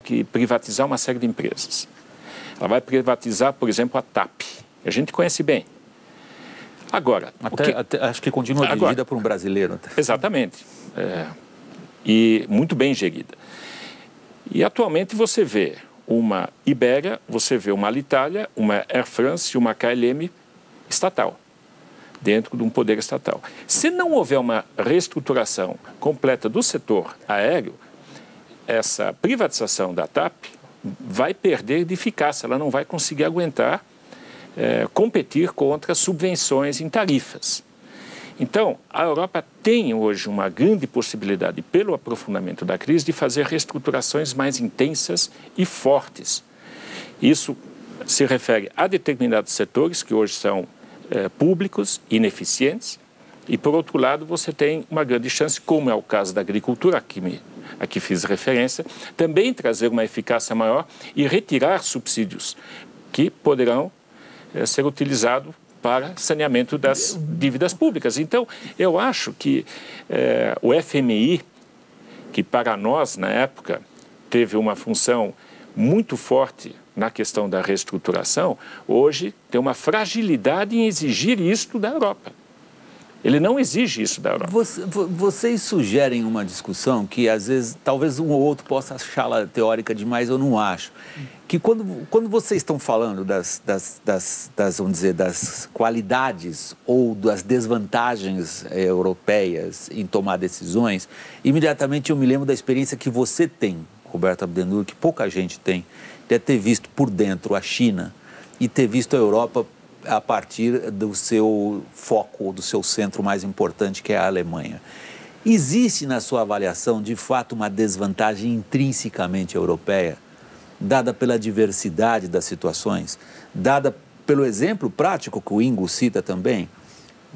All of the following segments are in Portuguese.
que privatizar uma série de empresas. Ela vai privatizar, por exemplo, a TAP, que a gente conhece bem. Agora... acho que continua dirigida por um brasileiro. Exatamente. E muito bem gerida. E atualmente você vê uma Iberia, você vê uma Alitalia, uma Air France e uma KLM estatal, dentro de um poder estatal. Se não houver uma reestruturação completa do setor aéreo, essa privatização da TAP vai perder de eficácia, ela não vai conseguir aguentar competir contra subvenções em tarifas. Então, a Europa tem hoje uma grande possibilidade, pelo aprofundamento da crise, de fazer reestruturações mais intensas e fortes. Isso se refere a determinados setores que hoje são públicos, ineficientes, e, por outro lado, você tem uma grande chance, como é o caso da agricultura, a que fiz referência, também trazer uma eficácia maior e retirar subsídios que poderão ser utilizados para saneamento das dívidas públicas. Então, eu acho que o FMI, que para nós, na época, teve uma função muito forte na questão da reestruturação, hoje tem uma fragilidade em exigir isto da Europa. Ele não exige isso da Europa. Vocês sugerem uma discussão que, às vezes, talvez um ou outro possa achá-la teórica demais, eu não acho. Que quando vocês estão falando vamos dizer, das qualidades ou das desvantagens europeias em tomar decisões, imediatamente eu me lembro da experiência que você tem, Roberto Abdenur, que pouca gente tem, de ter visto por dentro a China e ter visto a Europa a partir do seu foco, do seu centro mais importante, que é a Alemanha. Existe, na sua avaliação, de fato, uma desvantagem intrinsecamente europeia, dada pela diversidade das situações, dada pelo exemplo prático que o Ingo cita também?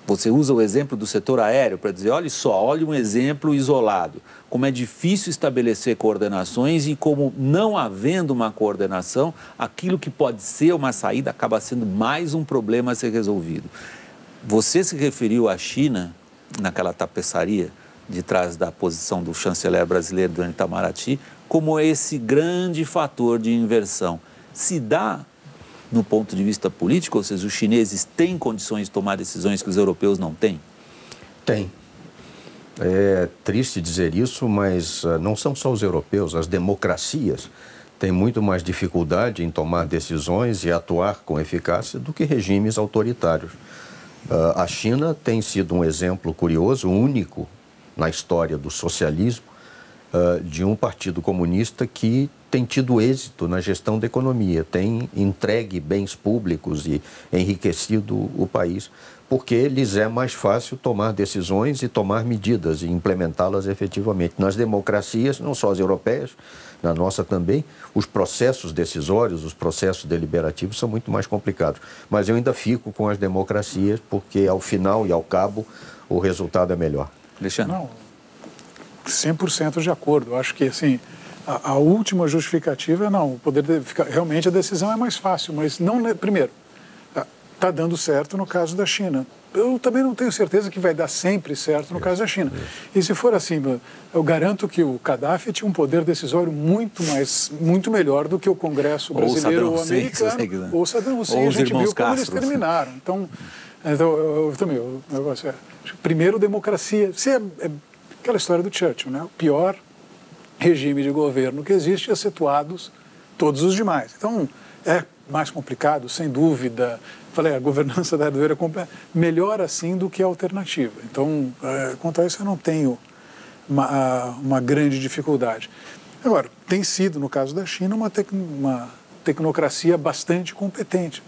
Você usa o exemplo do setor aéreo para dizer, olha só, olha um exemplo isolado, como é difícil estabelecer coordenações e como, não havendo uma coordenação, aquilo que pode ser uma saída acaba sendo mais um problema a ser resolvido. Você se referiu à China, naquela tapeçaria de trás da posição do chanceler brasileiro, do Itamaraty, como esse grande fator de inversão. Se dá no ponto de vista político, ou seja, os chineses têm condições de tomar decisões que os europeus não têm? Tem. É triste dizer isso, mas não são só os europeus, as democracias têm muito mais dificuldade em tomar decisões e atuar com eficácia do que regimes autoritários. A China tem sido um exemplo curioso, único na história do socialismo, de um partido comunista que tem tido êxito na gestão da economia, tem entregue bens públicos e enriquecido o país, porque lhes é mais fácil tomar decisões e tomar medidas e implementá-las efetivamente. Nas democracias, não só as europeias, na nossa também, os processos decisórios, os processos deliberativos são muito mais complicados. Mas eu ainda fico com as democracias, porque ao final e ao cabo o resultado é melhor. Alexandre? Não, 100% de acordo. Eu acho que, assim, a última justificativa é não, realmente a decisão é mais fácil, mas não, primeiro, está dando certo no caso da China. Eu também não tenho certeza que vai dar sempre certo no caso da China. E se for assim, eu garanto que o Gaddafi tinha um poder decisório muito melhor do que o Congresso brasileiro ou americano, ou Saddam Hussein, a gente viu como eles terminaram. Então o negócio é, primeiro, democracia. Aquela história do Churchill, né? O pior regime de governo que existe é excetuados todos os demais. Então, é mais complicado, sem dúvida. Falei, a governança da Erdogan é melhor assim do que a alternativa. Então, quanto a isso, eu não tenho uma grande dificuldade. Agora, tem sido, no caso da China, uma tecnocracia bastante competente.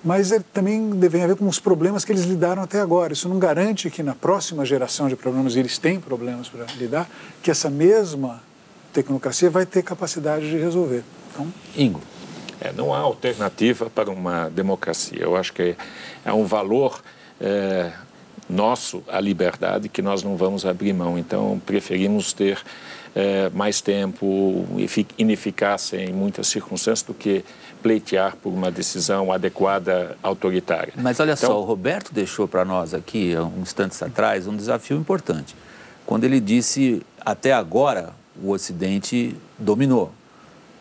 Mas também devem haver com os problemas que eles lidaram até agora. Isso não garante que na próxima geração de problemas, eles têm problemas para lidar, que essa mesma tecnocracia vai ter capacidade de resolver. Então, Ingo. Não há alternativa para uma democracia. Eu acho que é um valor nosso, a liberdade, que nós não vamos abrir mão. Então, preferimos ter mais tempo, ineficácia em muitas circunstâncias, do que pleitear por uma decisão adequada autoritária. Mas olha só, o Roberto deixou para nós aqui, há uns instantes atrás, um desafio importante. Quando ele disse, até agora, o Ocidente dominou.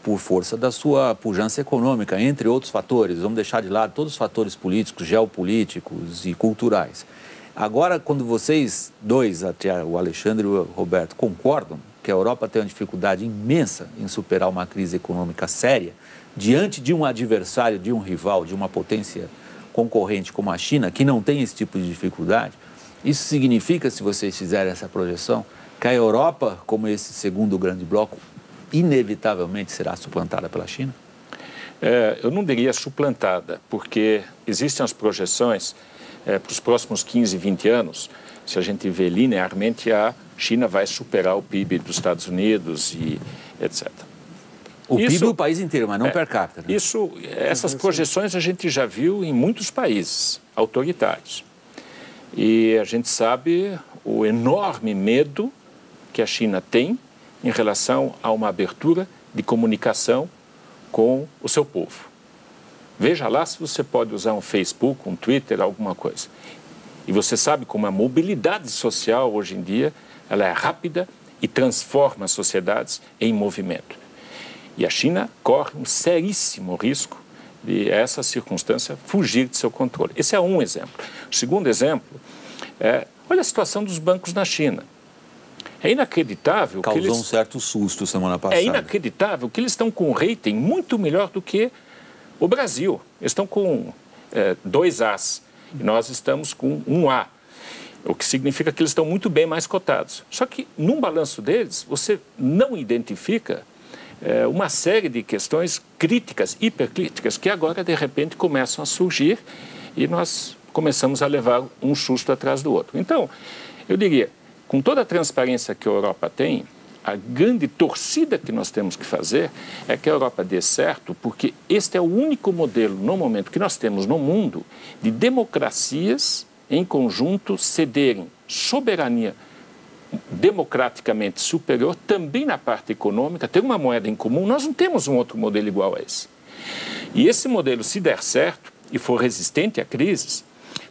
por força da sua pujança econômica, entre outros fatores. Vamos deixar de lado todos os fatores políticos, geopolíticos e culturais. Agora, quando vocês dois, até o Alexandre e o Roberto, concordam que a Europa tem uma dificuldade imensa em superar uma crise econômica séria, diante de um adversário, de um rival, de uma potência concorrente como a China, que não tem esse tipo de dificuldade, isso significa, se vocês fizerem essa projeção, que a Europa, como esse segundo grande bloco, inevitavelmente será suplantada pela China? Eu não diria suplantada, porque existem as projeções para os próximos 15, 20 anos. Se a gente vê linearmente, a China vai superar o PIB dos Estados Unidos e etc. O PIB do país inteiro, mas não per capita. Né? Essas projeções a gente já viu em muitos países autoritários. E a gente sabe o enorme medo que a China tem em relação a uma abertura de comunicação com o seu povo. Veja lá se você pode usar um Facebook, um Twitter, alguma coisa. E você sabe como a mobilidade social hoje em dia ela é rápida e transforma as sociedades em movimento. E a China corre um seríssimo risco de essa circunstância fugir de seu controle. Esse é um exemplo. O segundo exemplo olha a situação dos bancos na China. É inacreditável que eles... Causou um certo susto semana passada. É inacreditável que eles estão com um rating muito melhor do que o Brasil. Eles estão com 2 As e nós estamos com 1 A. O que significa que eles estão muito bem mais cotados. Só que num balanço deles, você não identifica uma série de questões críticas, hipercríticas, que agora de repente começam a surgir e nós começamos a levar um susto atrás do outro. Então, eu diria, com toda a transparência que a Europa tem, a grande torcida que nós temos que fazer é que a Europa dê certo, porque este é o único modelo, no momento, que nós temos no mundo de democracias em conjunto cederem soberania democraticamente superior, também na parte econômica, ter uma moeda em comum. Nós não temos um outro modelo igual a esse. E esse modelo, se der certo e for resistente a crises,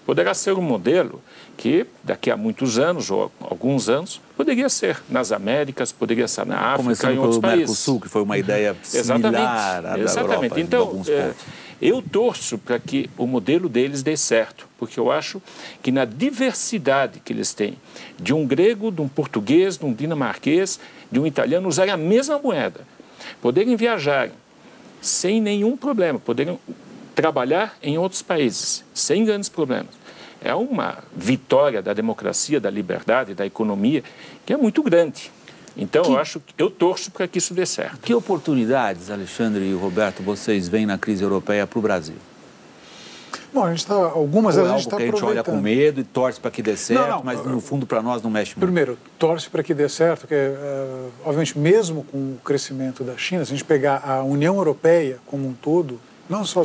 poderá ser um modelo que daqui a muitos anos, ou alguns anos, poderia ser nas Américas, poderia ser na África e em outros países. Começando pelo Mercosul, que foi uma ideia similar à da Europa, então, em alguns pontos. Eu torço para que o modelo deles dê certo, porque eu acho que na diversidade que eles têm, de um grego, de um português, de um dinamarquês, de um italiano, usarem a mesma moeda, poderem viajar sem nenhum problema, poderem trabalhar em outros países, sem grandes problemas. É uma vitória da democracia, da liberdade, da economia, que é muito grande. Então, eu torço para que isso dê certo. Que oportunidades, Alexandre e Roberto, vocês veem na crise europeia para o Brasil? Bom, a gente está, algumas vezes a gente está aproveitando. A gente olha com medo e torce para que dê certo, mas no fundo para nós não mexe muito. Primeiro, torce para que dê certo, porque, obviamente, mesmo com o crescimento da China, se a gente pegar a União Europeia como um todo, não só